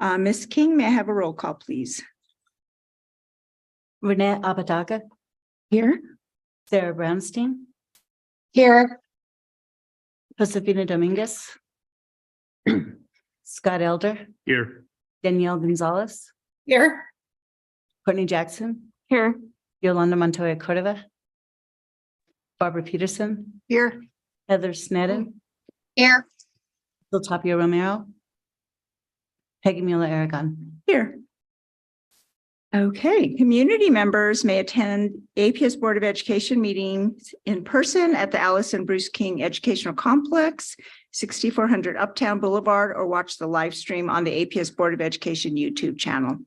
Ms. King, may I have a roll call, please? Renee Abadaga, Here. Sarah Brownstein, Here. Josefina Dominguez, Scott Elder, Here. Danielle Gonzalez, Here. Courtney Jackson, Here. Yolanda Montoya Cordova, Barbara Peterson, Here. Heather Snedden, Here. Phil Tapia Romero, Peggy Mueller Aragon. Here. Okay, community members may attend APS Board of Education meetings in person at the Allison Bruce King Educational Complex, 6400 Uptown Boulevard, or watch the live stream on the APS Board of Education YouTube channel.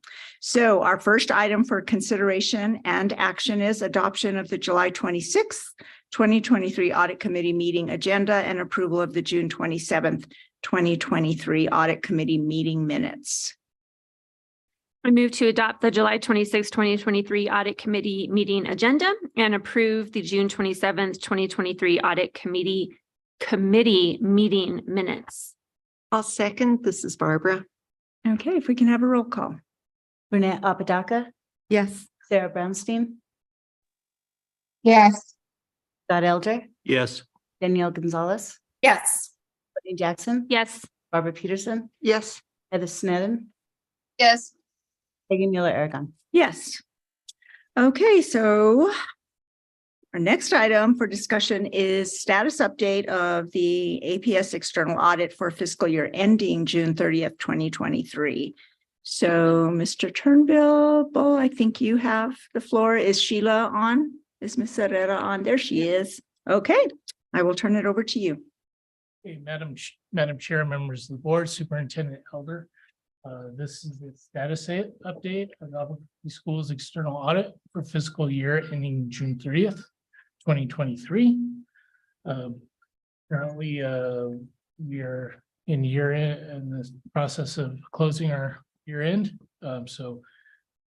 So our first item for consideration and action is adoption of the July 26th, 2023 Audit Committee meeting agenda and approval of the June 27th, 2023 Audit Committee meeting minutes. I move to adopt the July 26, 2023 Audit Committee meeting agenda and approve the June 27th, 2023 Audit Committee meeting minutes. I'll second. This is Barbara. Okay, if we can have a roll call. Renee Abadaga, Yes. Sarah Brownstein, Yes. Scott Elder, Yes. Danielle Gonzalez, Yes. Courtney Jackson, Yes. Barbara Peterson, Yes. Heather Snedden, Yes. Peggy Mueller Aragon. Yes. Okay, so our next item for discussion is status update of the APS external audit for fiscal year ending June 30th, 2023. So Mr. Turnbull, I think you have the floor. Is Sheila on? Is Ms. Herrera on? There she is. Okay, I will turn it over to you. Hey, Madam Chair, members of the board, Superintendent Elder. This is the status update of Albuquerque Schools external audit for fiscal year ending June 30th, 2023. Currently, we are in the process of closing our year end. So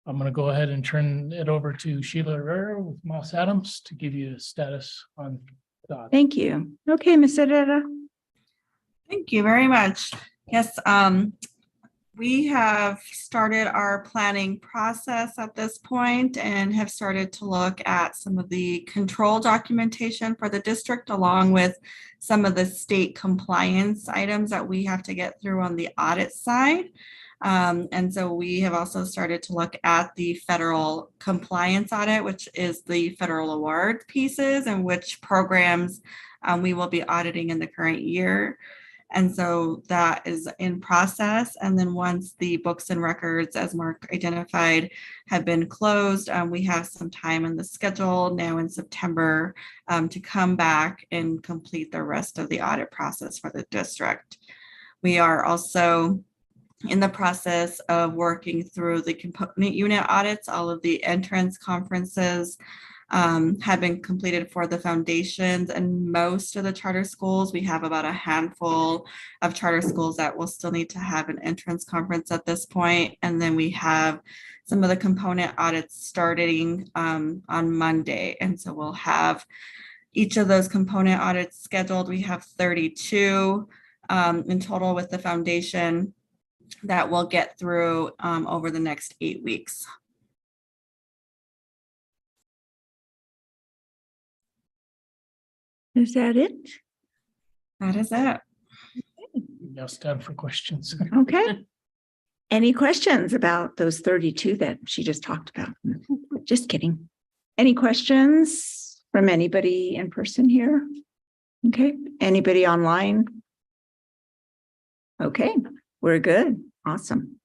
I'm going to go ahead and turn it over to Sheila Herrera with Moss Adams to give you a status on the audit. Thank you. Okay, Ms. Herrera. Thank you very much. Yes, we have started our planning process at this point and have started to look at some of the control documentation for the district, along with some of the state compliance items that we have to get through on the audit side. And so we have also started to look at the federal compliance audit, which is the federal award pieces and which programs we will be auditing in the current year. And so that is in process. And then once the books and records, as Mark identified, have been closed, we have some time in the schedule now in September to come back and complete the rest of the audit process for the district. We are also in the process of working through the component unit audits. All of the entrance conferences have been completed for the foundations and most of the charter schools. We have about a handful of charter schools that will still need to have an entrance conference at this point. And then we have some of the component audits starting on Monday. And so we'll have each of those component audits scheduled. We have 32 in total with the foundation that we'll get through over the next 8 weeks. Is that it? That is it. Now it's time for questions. Okay. Any questions about those 32 that she just talked about? Just kidding. Any questions from anybody in person here? Okay. Anybody online? Okay, we're good. Awesome.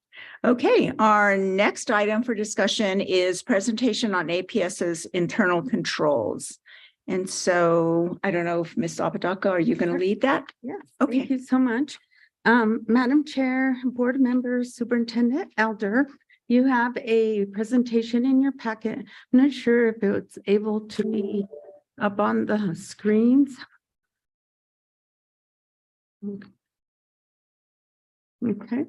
Okay, our next item for discussion is presentation on APS's internal controls. And so I don't know if Ms. Apodaca, are you going to lead that? Yes, Okay. thank you so much. Madam Chair, board members, Superintendent Elder, you have a presentation in your packet. I'm not sure if it's able to be up on the screens. Okay,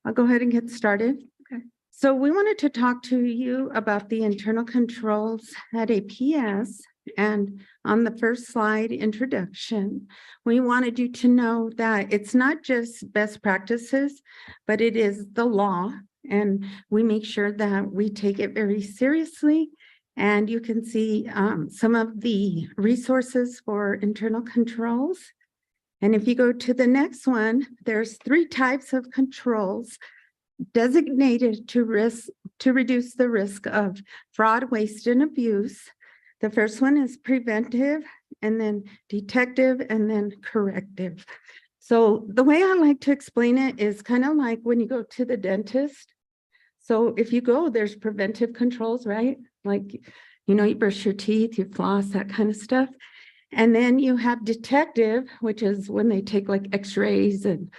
I'll go ahead and get started. Okay. So we wanted to talk to you about the internal controls at APS And on the first slide, introduction, we wanted you to know that it's not just best practices, but it is the law. And we make sure that we take it very seriously. And you can see some of the resources for internal controls. And if you go to the next one, there's 3 types of controls designated to reduce the risk of fraud, waste, and abuse. The first one is preventive, and then detective, and then corrective. So the way I like to explain it is kind of like when you go to the dentist. So if you go, there's preventive controls, right? Like, you know, you brush your teeth, you floss, that kind of stuff. And then you have detective, which is when they take like x-rays and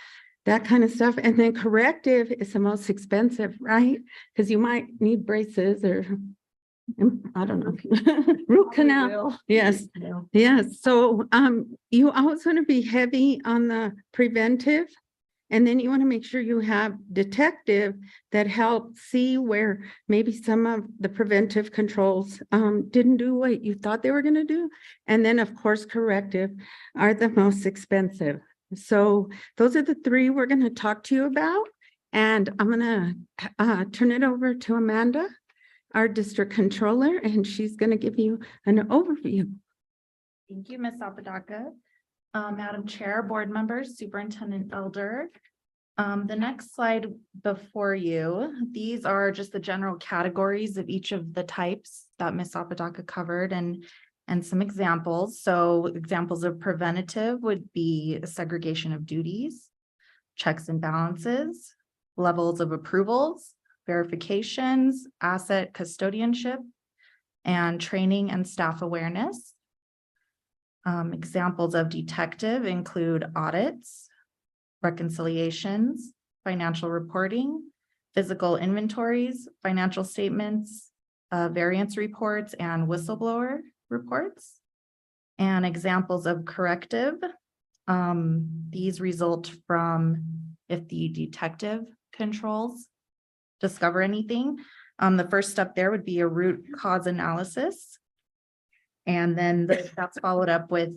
that kind of stuff. And then corrective is the most expensive, right? Because you might need braces or, I don't know, root canal. Yes, yes. So you always want to be heavy on the preventive. And then you want to make sure you have detective that help see where maybe some of the preventive controls didn't do what you thought they were going to do. And then, of course, corrective are the most expensive. So those are the 3 we're going to talk to you about. And I'm going to turn it over to Amanda, our district controller, and she's going to give you an overview. Thank you, Ms. Apodaca. Madam Chair, board members, Superintendent Elder. The next slide before you, these are just the general categories of each of the types that Ms. Apodaca covered and some examples. So examples of preventative would be segregation of duties, checks and balances, levels of approvals, verifications, asset custodianship, and training and staff awareness. Examples of detective include audits, reconciliations, financial reporting, physical inventories, financial statements, variance reports, and whistleblower reports. And examples of corrective, these result from if the detective controls discover anything. The first step there would be a root cause analysis. And then that's followed up with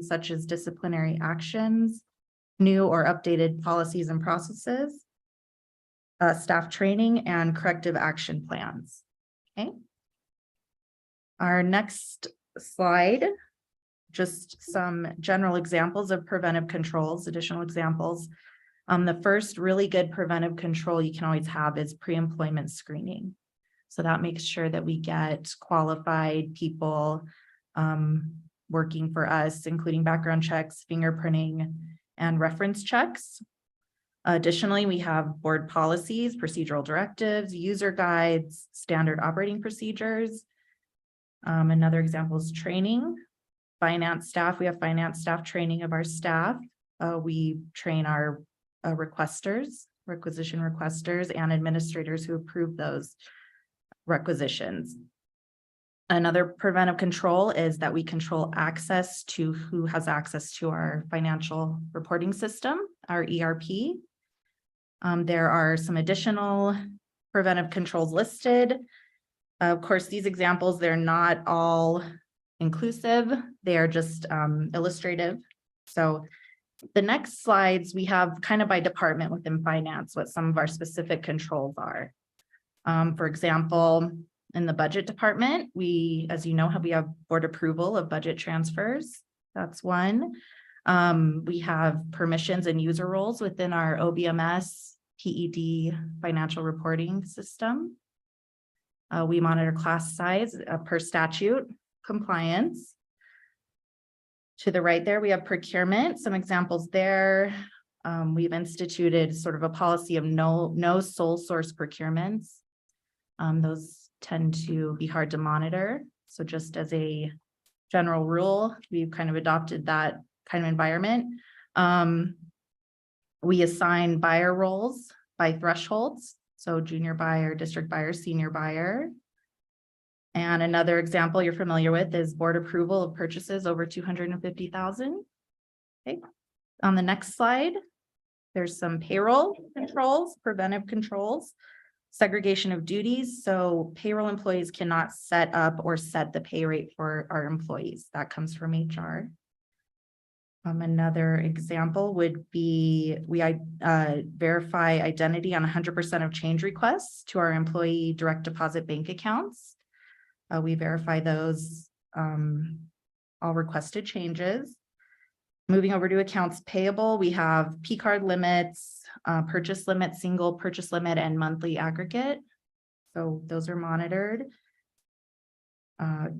such as disciplinary actions, new or updated policies and processes, staff training, and corrective action plans. Okay. Our next slide, just some general examples of preventive controls, additional examples. The first really good preventive control you can always have is pre-employment screening. So that makes sure that we get qualified people working for us, including background checks, fingerprinting, and reference checks. Additionally, we have board policies, procedural directives, user guides, standard operating procedures. Another example is training. Finance staff, we have finance staff training of our staff. We train our requesters, requisition requesters, and administrators who approve those requisitions. Another preventive control is that we control access to who has access to our financial reporting system, our ERP. There are some additional preventive controls listed. Of course, these examples, they're not all inclusive. They are just illustrative. So the next slides, we have kind of by department within finance, what some of our specific controls are. For example, in the budget department, we, as you know, we have board approval of budget transfers. That's one. We have permissions and user roles within our OBMS PED financial reporting system. We monitor class size per statute compliance. To the right there, we have procurement, some examples there. We've instituted sort of a policy of no sole source procurements. Those tend to be hard to monitor. So just as a general rule, we've kind of adopted that kind of environment. We assign buyer roles by thresholds. So junior buyer, district buyer, senior buyer. And another example you're familiar with is board approval of purchases over 250,000. Okay. On the next slide, there's some payroll controls, preventive controls. Segregation of duties, so payroll employees cannot set up or set the pay rate for our employees. That comes from HR. Another example would be we verify identity on 100% of change requests to our employee direct deposit bank accounts. We verify those all requested changes. Moving over to accounts payable, we have P card limits, purchase limit, single purchase limit, and monthly aggregate. So those are monitored.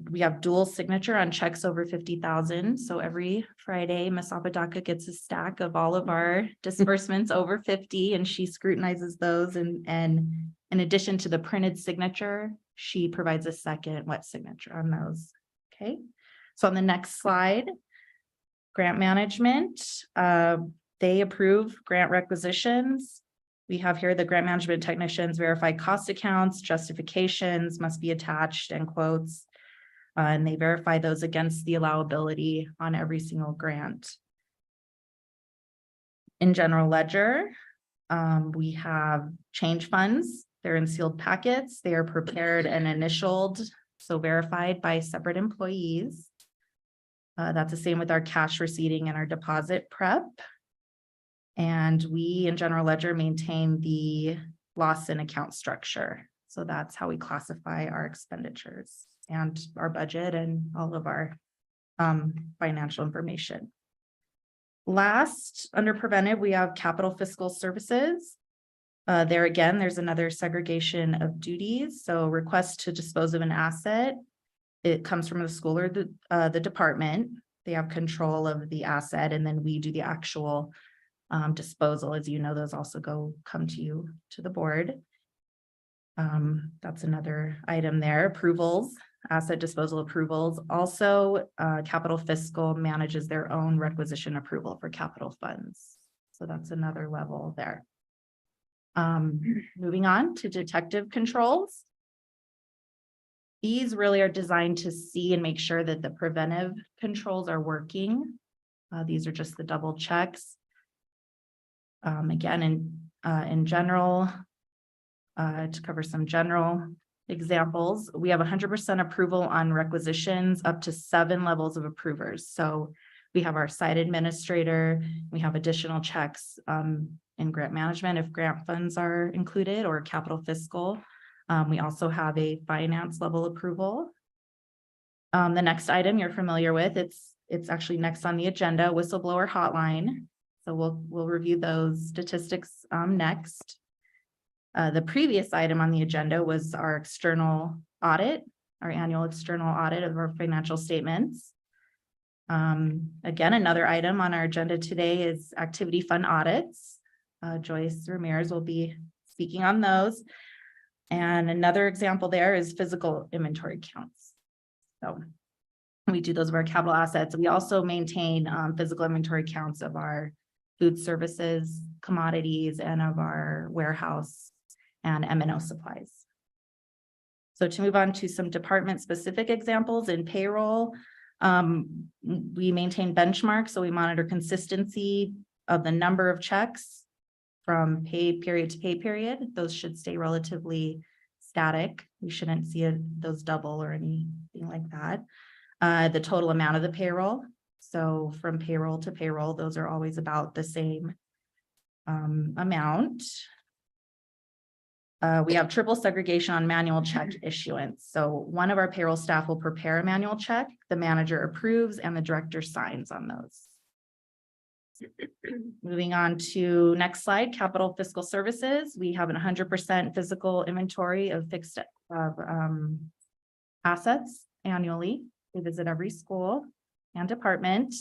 We have dual signature on checks over 50,000. So every Friday, Ms. Apodaca gets a stack of all of our disbursements over 50, and she scrutinizes those. And in addition to the printed signature, she provides a second wet signature on those. Okay. So on the next slide, grant management, they approve grant requisitions. We have here the grant management technicians verify cost accounts, justifications must be attached, and quotes. And they verify those against the allowability on every single grant. In general ledger, we have change funds. They're in sealed packets. They are prepared and initialed, so verified by separate employees. That's the same with our cash receipting and our deposit prep. And we in general ledger maintain the loss in account structure. So that's how we classify our expenditures and our budget and all of our financial information. Last, under preventive, we have capital fiscal services. There again, there's another segregation of duties. So request to dispose of an asset. It comes from the school or the department. They have control of the asset, and then we do the actual disposal. As you know, those also come to you, to the board. That's another item there. Approvals, asset disposal approvals. Also, capital fiscal manages their own requisition approval for capital funds. So that's another level there. Moving on to detective controls. These really are designed to see and make sure that the preventive controls are working. These are just the double checks. Again, in general, to cover some general examples, we have 100% approval on requisitions up to 7 levels of approvers. So we have our site administrator, we have additional checks in grant management if grant funds are included, or capital fiscal. We also have a finance level approval. The next item you're familiar with, it's actually next on the agenda, whistleblower hotline. So we'll review those statistics next. The previous item on the agenda was our external audit, our annual external audit of our financial statements. Again, another item on our agenda today is activity fund audits. Joyce Ramirez will be speaking on those. And another example there is physical inventory counts. So we do those of our capital assets. We also maintain physical inventory counts of our food services, commodities, and of our warehouse and M&O supplies. So to move on to some department specific examples in payroll, we maintain benchmarks. So we monitor consistency of the number of checks from pay period to pay period. Those should stay relatively static. We shouldn't see those double or anything like that. The total amount of the payroll. So from payroll to payroll, those are always about the same amount. We have triple segregation on manual check issuance. So one of our payroll staff will prepare a manual check, the manager approves, and the director signs on those. Moving on to next slide, capital fiscal services. We have an 100% physical inventory of fixed assets annually. We visit every school and department.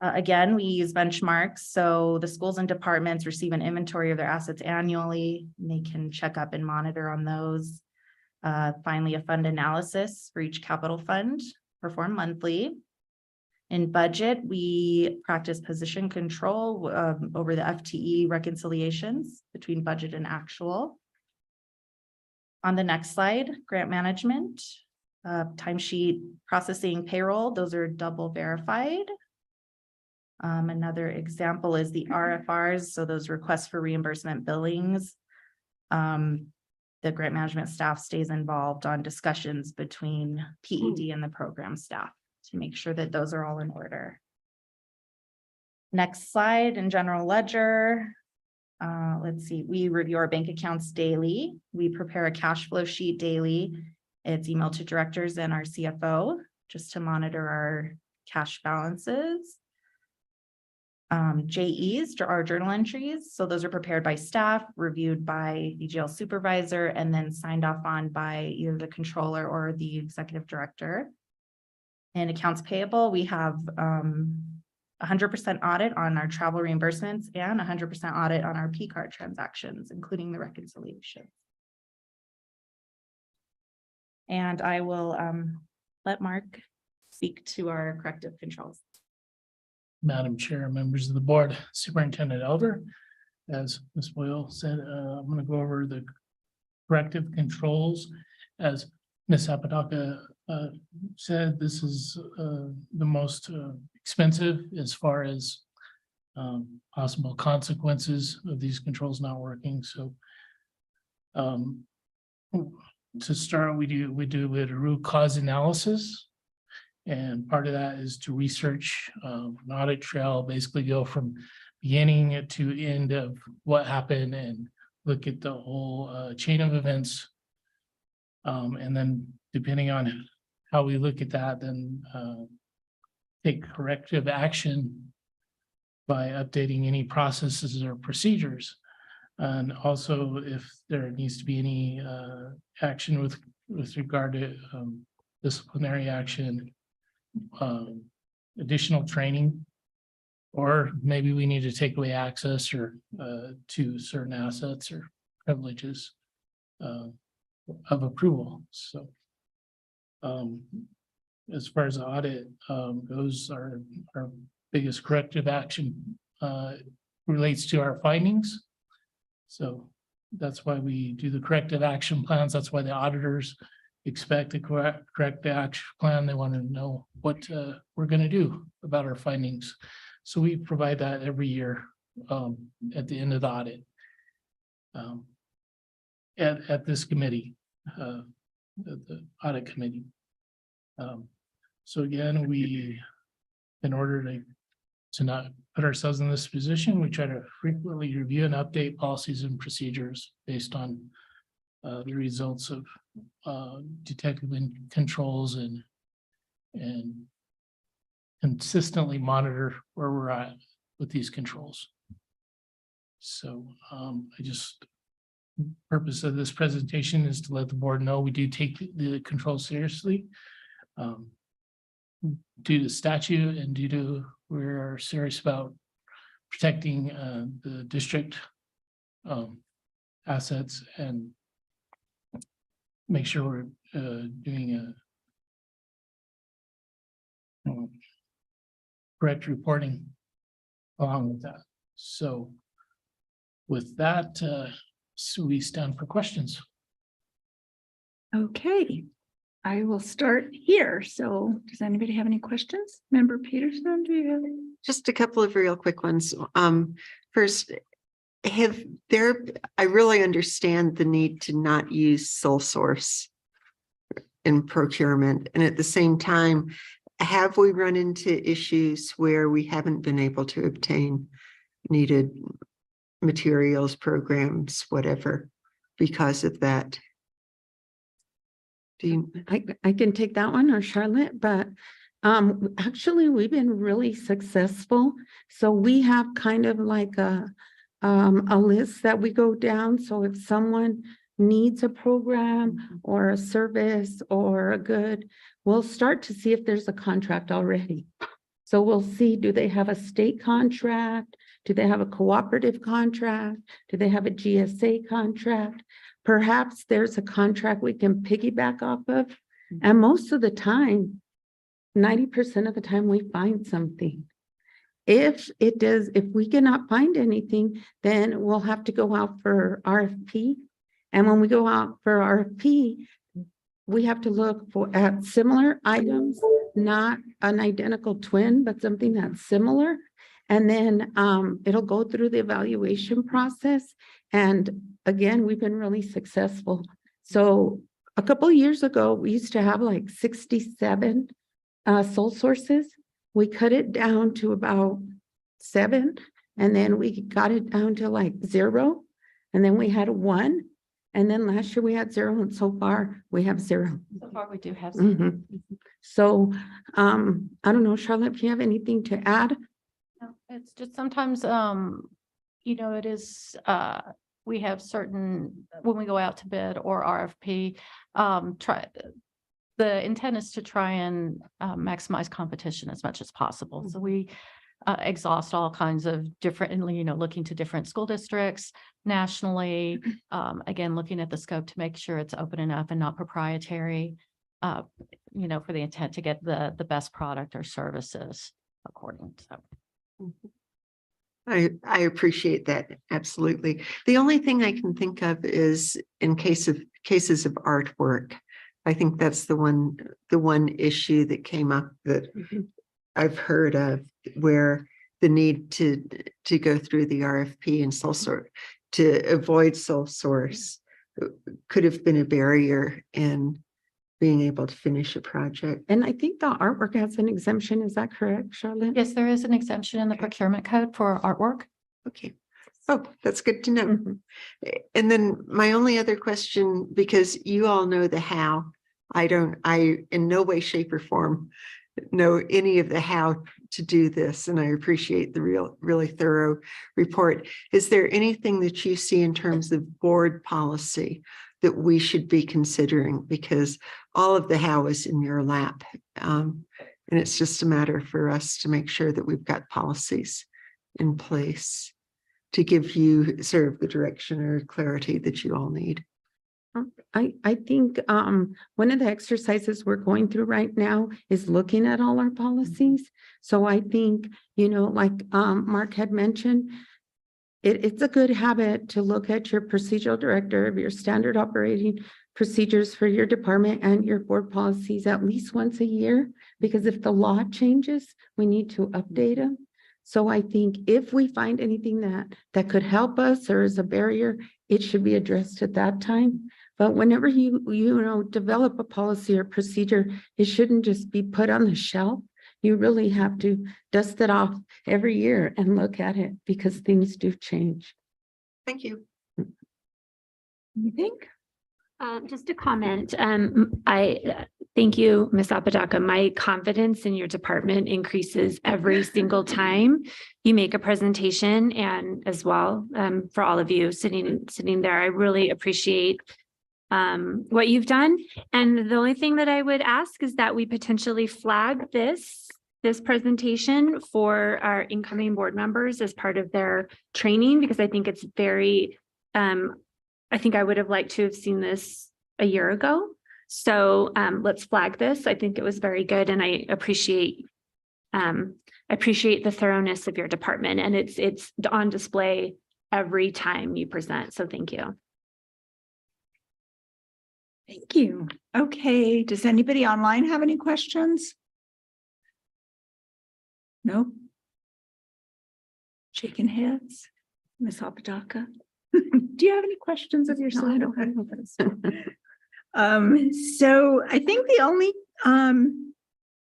Again, we use benchmarks. So the schools and departments receive an inventory of their assets annually, and they can check up and monitor on those. Finally, a fund analysis for each capital fund performed monthly. In budget, we practice position control over the FTE reconciliations between budget and actual. On the next slide, grant management, timesheet processing, payroll, those are double verified. Another example is the RFRs, so those requests for reimbursement billings. the grant management staff stays involved on discussions between PED and the program staff to make sure that those are all in order. Next slide, in general ledger. Let's see, we review our bank accounts daily. We prepare a cash flow sheet daily. It's emailed to directors and our CFO just to monitor our cash balances. JEs, our journal entries. So those are prepared by staff, reviewed by the jail supervisor, and then signed off on by either the controller or the executive director. And accounts payable, we have 100% audit on our travel reimbursements and 100% audit on our P card transactions, including the reconciliation. And I will let Mark speak to our corrective controls. Madam Chair, members of the board, Superintendent Elder, as Ms. Boyle said, I'm going to go over the corrective controls. As Ms. Apodaca said, this is the most expensive as far as possible consequences of these controls not working. So to start, we do a root cause analysis. And part of that is to research an audit trail, basically go from beginning to end of what happened and look at the whole chain of events. And then depending on how we look at that, then take corrective action by updating any processes or procedures. And also if there needs to be any action with regard to disciplinary action, additional training, or maybe we need to take away access or to certain assets or privileges of approval. So as far as the audit goes, our biggest corrective action relates to our findings. So that's why we do the corrective action plans. That's why the auditors expect a correct action plan. They want to know what we're going to do about our findings. So we provide that every year at the end of the audit at this committee, the audit committee. So again, in order to not put ourselves in this position, we try to frequently review and update policies and procedures based on the results of detective controls and consistently monitor where we're at with these controls. So purpose of this presentation is to let the board know we do take the controls seriously due to statute and due to we're serious about protecting the district assets and make sure we're doing a correct reporting along with that. So with that, so we stand for questions. Okay, I will start here. So does anybody have any questions? Member Peterson, do you have any? Just a couple of real quick ones. First, I really understand the need to not use sole source in procurement. And at the same time, have we run into issues where we haven't been able to obtain needed materials, programs, whatever, because of that? I can take that one, or Charlotte, but actually we've been really successful. So we have kind of like a list that we go down. So if someone needs a program or a service or a good, we'll start to see if there's a contract already. So we'll see, do they have a state contract? Do they have a cooperative contract? Do they have a GSA contract? Perhaps there's a contract we can piggyback off of. And most of the time, 90% of the time we find something. If we cannot find anything, then we'll have to go out for RFP. And when we go out for RFP, we have to look at similar items, not an identical twin, but something that's similar. And then it'll go through the evaluation process. And again, we've been really successful. So a couple of years ago, we used to have like 67 sole sources. We cut it down to about 7, and then we got it down to like 0, and then we had 1, and then last year we had 0, and so far we have 0. So far, we do have. Mhm. So, I don't know, Charlotte, if you have anything to add? No, it's just sometimes, it is, we have certain, when we go out to bid or RFP, the intent is to try and maximize competition as much as possible. So we exhaust all kinds of different, looking to different school districts nationally. Again, looking at the scope to make sure it's open enough and not proprietary, for the intent to get the best product or services according to. I appreciate that. Absolutely. The only thing I can think of is in cases of artwork. I think that's the one issue that came up that I've heard of, where the need to go through the RFP and sole source to avoid sole source could have been a barrier in being able to finish a project. And I think the artwork has an exemption. Is that correct, Charlotte? Yes, there is an exemption in the procurement code for artwork. Okay. Oh, that's good to know. Mhm. And then my only other question, because you all know the how, I in no way, shape or form know any of the how to do this. And I appreciate the really thorough report. Is there anything that you see in terms of board policy that we should be considering? Because all of the how is in your lap. And it's just a matter for us to make sure that we've got policies in place to give you sort of the direction or clarity that you all need. I think one of the exercises we're going through right now is looking at all our policies. So I think, like Mark had mentioned, it's a good habit to look at your procedural director of your standard operating procedures for your department and your board policies at least once a year, because if the law changes, we need to update them. So I think if we find anything that could help us or is a barrier, it should be addressed at that time. But whenever you develop a policy or procedure, it shouldn't just be put on the shelf. You really have to dust it off every year and look at it, because things do change. Thank you. You think? Just a comment. I thank you, Ms. Apodaca. My confidence in your department increases every single time you make a presentation, and as well for all of you sitting there. I really appreciate what you've done. And the only thing that I would ask is that we potentially flag this presentation for our incoming board members as part of their training, because I think it's very I think I would have liked to have seen this a year ago. So let's flag this. I think it was very good, and I appreciate the thoroughness of your department, and it's on display every time you present. So thank you. Thank you. Okay, does anybody online have any questions? No? Shaking heads. Ms. Apodaca? Do you have any questions of yourself? No, I don't have no questions. So I think the only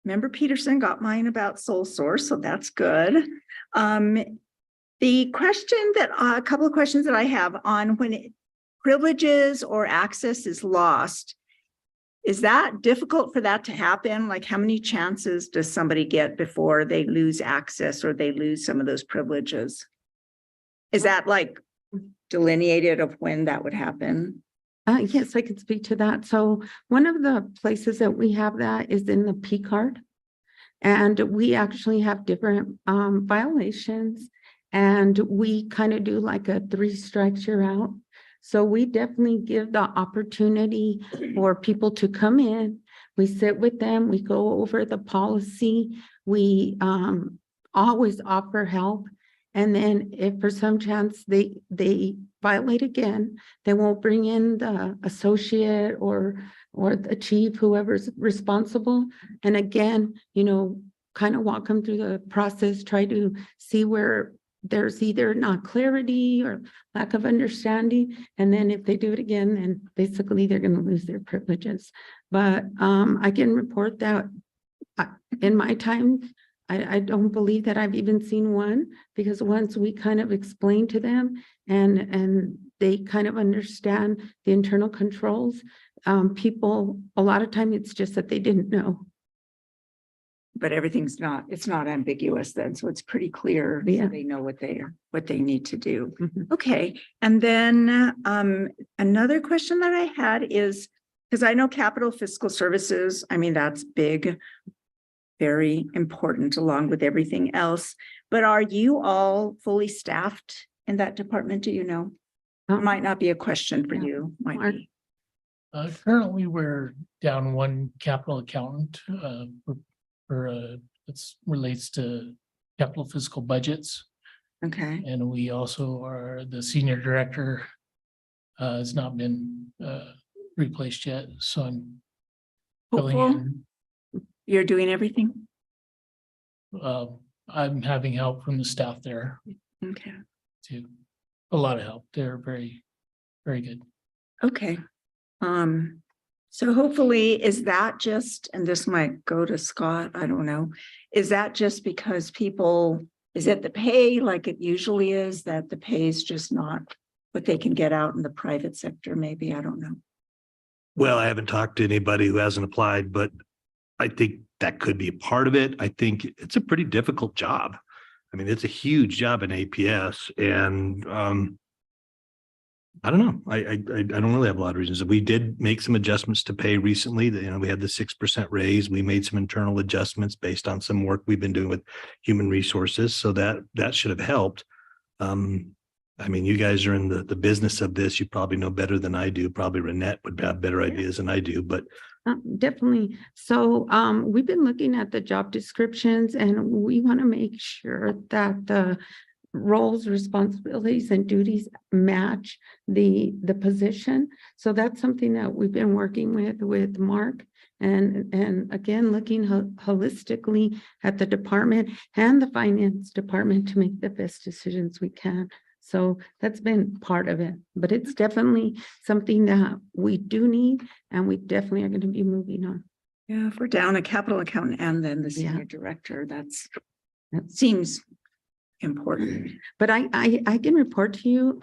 Member Peterson got mine about sole source, so that's good. The question that a couple of questions that I have on when privileges or access is lost, is that difficult for that to happen? Like, how many chances does somebody get before they lose access or they lose some of those privileges? Is that like delineated of when that would happen? Yes, I could speak to that. So one of the places that we have that is in the P card. And we actually have different violations, and we kind of do like a 3 strikes you're out. So we definitely give the opportunity for people to come in. We sit with them, we go over the policy, we always offer help. And then if for some chance they violate again, they won't bring in the associate or the chief, whoever's responsible. And again, kind of walk them through the process, try to see where there's either not clarity or lack of understanding. And then if they do it again, then basically they're going to lose their privileges. But I can report that in my time, I don't believe that I've even seen one, because once we kind of explain to them and they kind of understand the internal controls, people, a lot of time it's just that they didn't know. But it's not ambiguous then, so it's pretty clear. So Yeah. they know what they need to do. Mhm. Okay, and then another question that I had is, because I know capital fiscal services, I mean, that's big, very important along with everything else. But are you all fully staffed in that department? Do you know? Might not be a question for Yeah. you, might Mark? be. Currently, we're down one capital accountant, it's relates to capital fiscal budgets. Okay, And we also are, the senior director has not been replaced yet, so I'm filling hopeful in. you're doing everything? I'm having help from the staff there Okay, too. A lot of help. They're very, very good. okay. So hopefully, is that just, and this might go to Scott, I don't know. Is that just because is it the pay like it usually is, that the pay is just not what they can get out in the private sector? Maybe, I don't know. Well, I haven't talked to anybody who hasn't applied, but I think that could be a part of it. I think it's a pretty difficult job. I mean, it's a huge job in APS, and I don't know. I don't really have a lot of reasons. We did make some adjustments to pay recently. That, we had the 6% raise. We made some internal adjustments based on some work we've been doing with human resources, so that should have helped. I mean, you guys are in the business of this. You probably know better than I do. Probably Renette would have better ideas than I do, but Definitely. So we've been looking at the job descriptions, and we want to make sure that the roles, responsibilities, and duties match the position. So that's something that we've been working with Mark, and again, looking holistically at the department and the finance department to make the best decisions we can. So that's been part of it, but it's definitely something that we do need, and we definitely are going to be moving on. Yeah, if we're down a capital accountant and then the Yeah. senior director, that seems important. But I can report to you,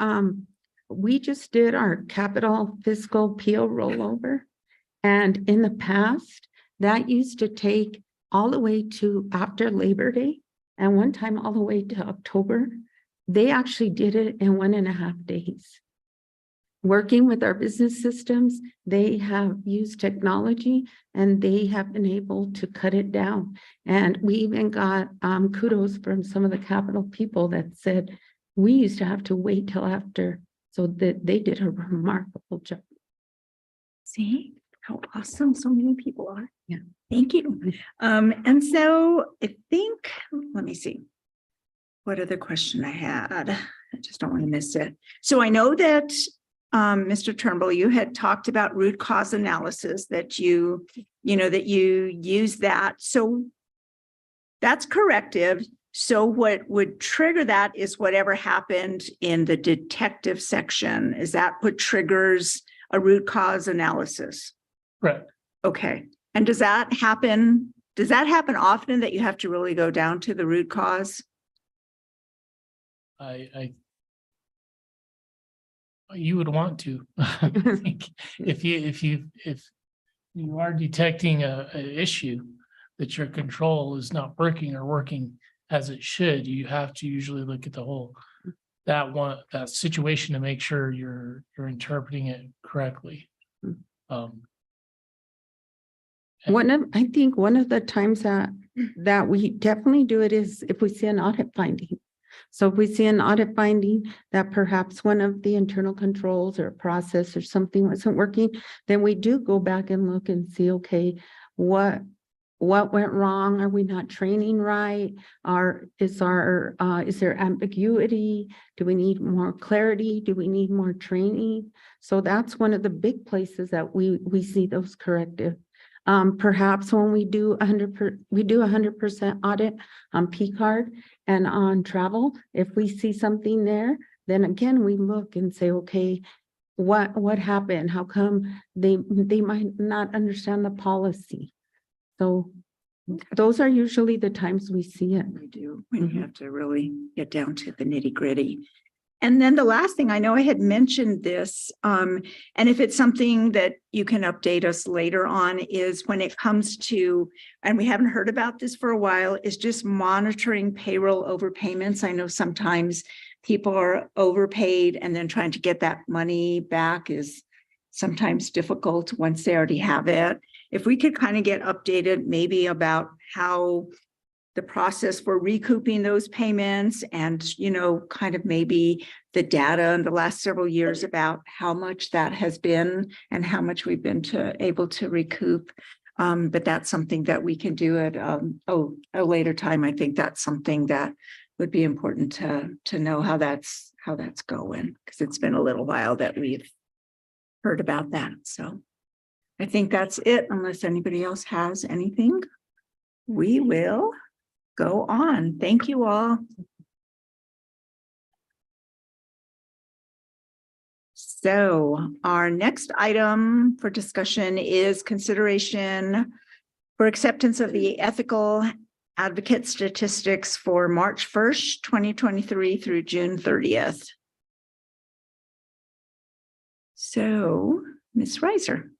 we just did our capital fiscal PO rollover. And in the past, that used to take all the way to after Labor Day, and one time all the way to October. They actually did it in 1.5 days. Working with our business systems, they have used technology and they have been able to cut it down. And we even got kudos from some of the capital people that said, we used to have to wait till after, so that they did a remarkable job. See how awesome so many people are. Yeah. Thank you. And so I think, let me see. What other question I had? I just don't want to miss it. So I know that Mr. Turnbull, you had talked about root cause analysis, that you use that. So that's corrective. So what would trigger that is whatever happened in the detective section. Is that what triggers a root cause analysis? Correct. Okay. And does that happen often, that you have to really go down to the root cause? You would want to. I think if you are detecting a issue that your control is not working or working as it should, you have to usually look at the whole that situation to make sure you're interpreting it correctly. I think one of the times that we definitely do it is if we see an audit finding. So if we see an audit finding that perhaps one of the internal controls or process or something wasn't working, then we do go back and look and see, okay, what went wrong? Are we not training right? Is there ambiguity? Do we need more clarity? Do we need more training? So that's one of the big places that we see those corrective Perhaps when we do 100% audit on P card and on travel, if we see something there, then again, we look and say, okay, what happened? How come they might not understand the policy? So those are usually the times we see it. We do, when you Mhm. have to really get down to the nitty gritty. And then the last thing, I know I had mentioned this, and if it's something that you can update us later on, is when it comes to, and we haven't heard about this for a while, is just monitoring payroll overpayments. I know sometimes people are overpaid and then trying to get that money back is sometimes difficult once they already have it. If we could kind of get updated maybe about how the process for recouping those payments and, kind of maybe the data in the last several years about how much that has been and how much we've been able to recoup. But that's something that we can do at a later time. I think that's something that would be important to know how that's going, because it's been a little while that we've heard about that. So I think that's it, unless anybody else has anything. We will go on. Thank you all. So our next item for discussion is consideration for acceptance of the ethical advocate statistics for March 1st, 2023 through June 30th. So, Ms. Reiser.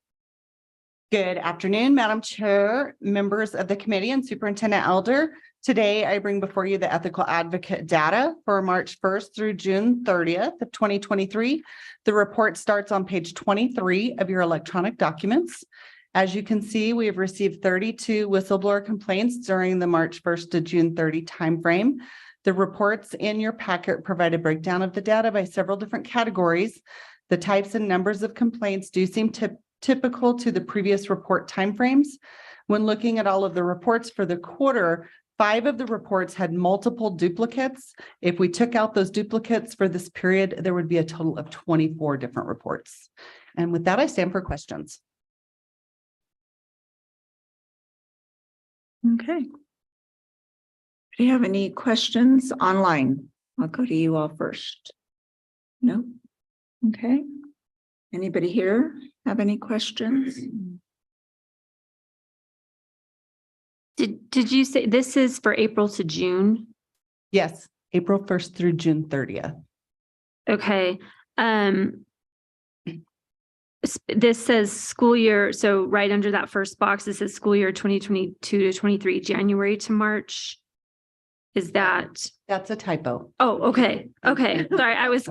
Good afternoon, Madam Chair, members of the committee, and Superintendent Elder. Today, I bring before you the ethical advocate data for March 1st through June 30th of 2023. The report starts on page 23 of your electronic documents. As you can see, we have received 32 whistleblower complaints during the March 1st to June 30 timeframe. The reports in your packet provide a breakdown of the data by several different categories. The types and numbers of complaints do seem typical to the previous report timeframes. When looking at all of the reports for the quarter, 5 of the reports had multiple duplicates. If we took out those duplicates for this period, there would be a total of 24 different reports. And with that, I stand for questions. Okay. Do you have any questions online? I'll go to you all first. No? Okay. Anybody here have any questions? Did you say this is for April to June? Yes, April 1st through June 30th. Okay. This says school year. So right under that first box, it says school year 2022 to 23, January to March. Is that? That's a typo. Oh, okay. Okay. Sorry, I was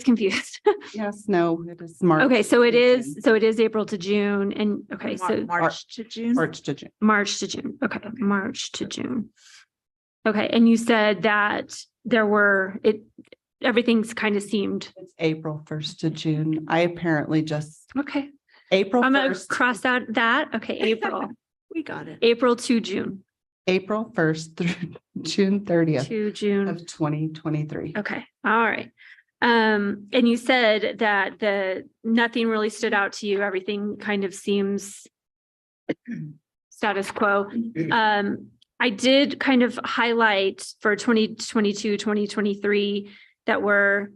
confused. Yes, no, it is March. Okay, so it through is, June. so it is April to June and okay, so March to June. March to June. March to June. Okay, March to June. Okay, and you said that everything's kind of seemed, It's April 1st to June. I apparently just, okay. April I'm gonna 1st. cross out that. Okay, April, We got it. April to June, April 1st through June 30th to June. of 2023. Okay, all right. And you said that nothing really stood out to you. Everything kind of seems status quo. I did kind of highlight for 2022, 2023 that we're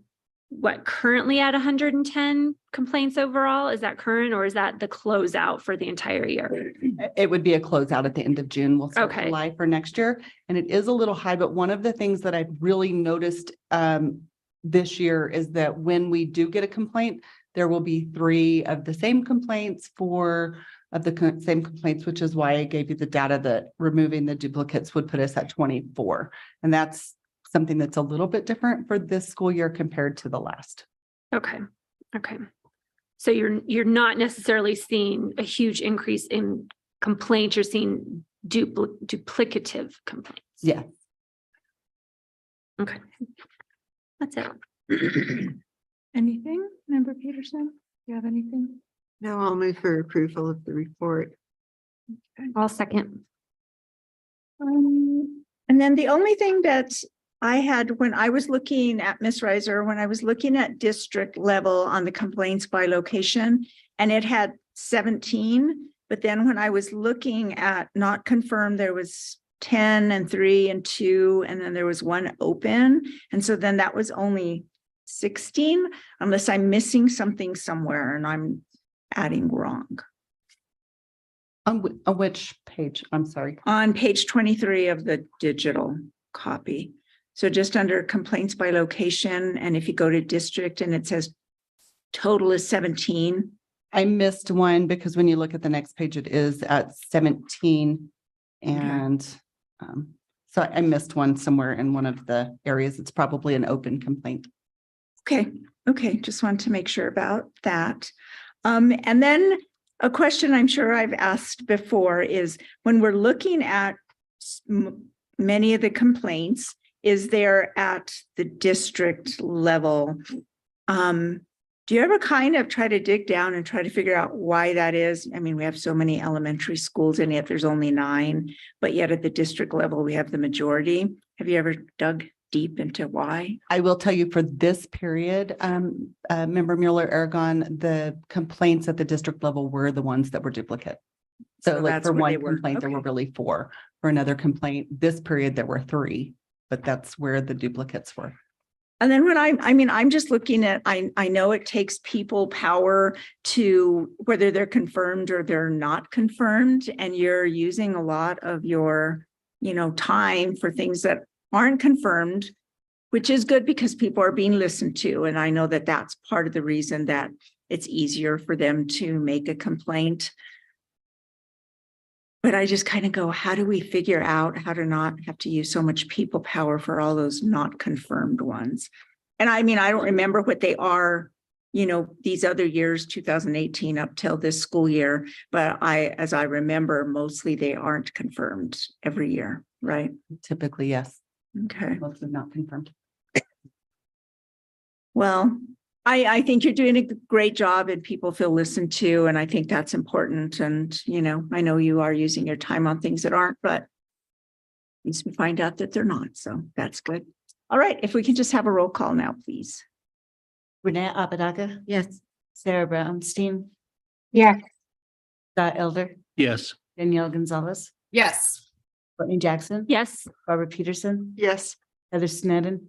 currently at 110 complaints overall. Is that current or is that the closeout for the entire year? It would be a closeout at the end of June. We'll start Okay. July for next year. And it is a little high, but one of the things that I've really noticed this year is that when we do get a complaint, there will be 3 of the same complaints, 4 of the same complaints, which is why I gave you the data that removing the duplicates would put us at 24. And that's something that's a little bit different for this school year compared to the last. Okay, okay. So you're not necessarily seeing a huge increase in complaints, you're seeing duplicative complaints. Yeah. Okay. That's it. Anything, Member Peterson? Do you have anything? No, I'll move for approval of the report. I'll second. And then the only thing that I had when I was looking at Ms. Reiser, when I was looking at district level on the complaints by location, and it had 17, But then when I was looking at not confirmed, there was 10 and 3 and 2, and then there was 1 open. And so then that was only 16, unless I'm missing something somewhere and I'm adding wrong. On which page? I'm sorry. On page 23 of the digital copy. So just under complaints by location, and if you go to district and it says total is 17. I missed one because when you look at the next page, it is at 17. And so I missed one somewhere in one of the areas. It's probably an open complaint. Okay, just wanted to make sure about that. And then a question I'm sure I've asked before is when we're looking at many of the complaints, is there at the district level? Do you ever kind of try to dig down and try to figure out why that is? I mean, we have so many elementary schools and yet there's only 9, but yet at the district level, we have the majority. Have you ever dug deep into why? I will tell you for this period, Member Mueller-Aragon, the complaints at the district level were the ones that were duplicate. So like that's for where they one were. complaint, there were Okay. really 4. For another complaint, this period, there were 3, but that's where the duplicates were. And then when I'm just looking at, I know it takes people power to whether they're confirmed or they're not confirmed, and you're using a lot of your, time for things that aren't confirmed, which is good because people are being listened to. And I know that that's part of the reason that it's easier for them to make a complaint. But I just kind of go, how do we figure out how to not have to use so much people power for all those not confirmed ones? And I mean, I don't remember what they are, these other years, 2018 up till this school year. But as I remember, mostly they aren't confirmed every year, right? Typically, yes, Okay. most are not confirmed. Well, I think you're doing a great job and people feel listened to, and I think that's important. And, I know you are using your time on things that aren't, but at least we find out that they're not. So that's good. All right. If we can just have a roll call now, please. Renee Apodaca, Yes. Sarah Brownstein, Yes. Scott Elder, Yes. Danielle Gonzalez, Yes. Courtney Jackson, Yes. Barbara Peterson, Yes. Heather Sneddon.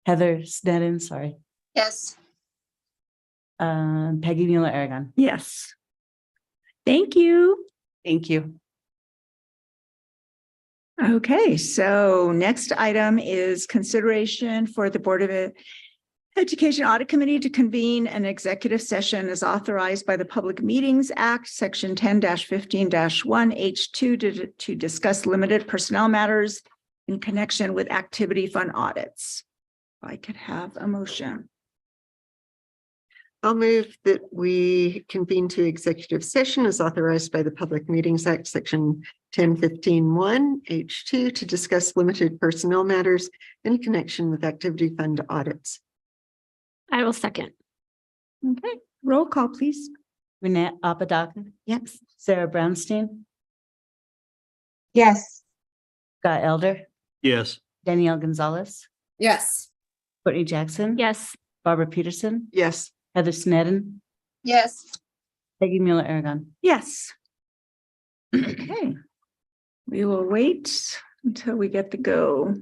Heather Sneddon, sorry. Yes. Peggy Mueller-Aragon. Yes. Thank you. Thank you. Okay, so next item is consideration for the Board of Education Audit Committee to convene an executive session as authorized by the Public Meetings Act, Section 10-15-1 H2 to discuss limited personnel matters in connection with activity fund audits. If I could have a motion. I'll move that we convene to executive session as authorized by the Public Meetings Act, Section 10-15-1 H2 to discuss limited personnel matters in connection with activity fund audits. I will second. Okay, roll call, please. Renee Apodaca, Yes. Sarah Brownstein, Yes. Scott Elder, Yes. Danielle Gonzalez, Yes. Courtney Jackson. Yes. Barbara Peterson, Yes. Heather Sneddon, Yes. Peggy Mueller-Aragon. Yes. Okay. We will wait until we get the go.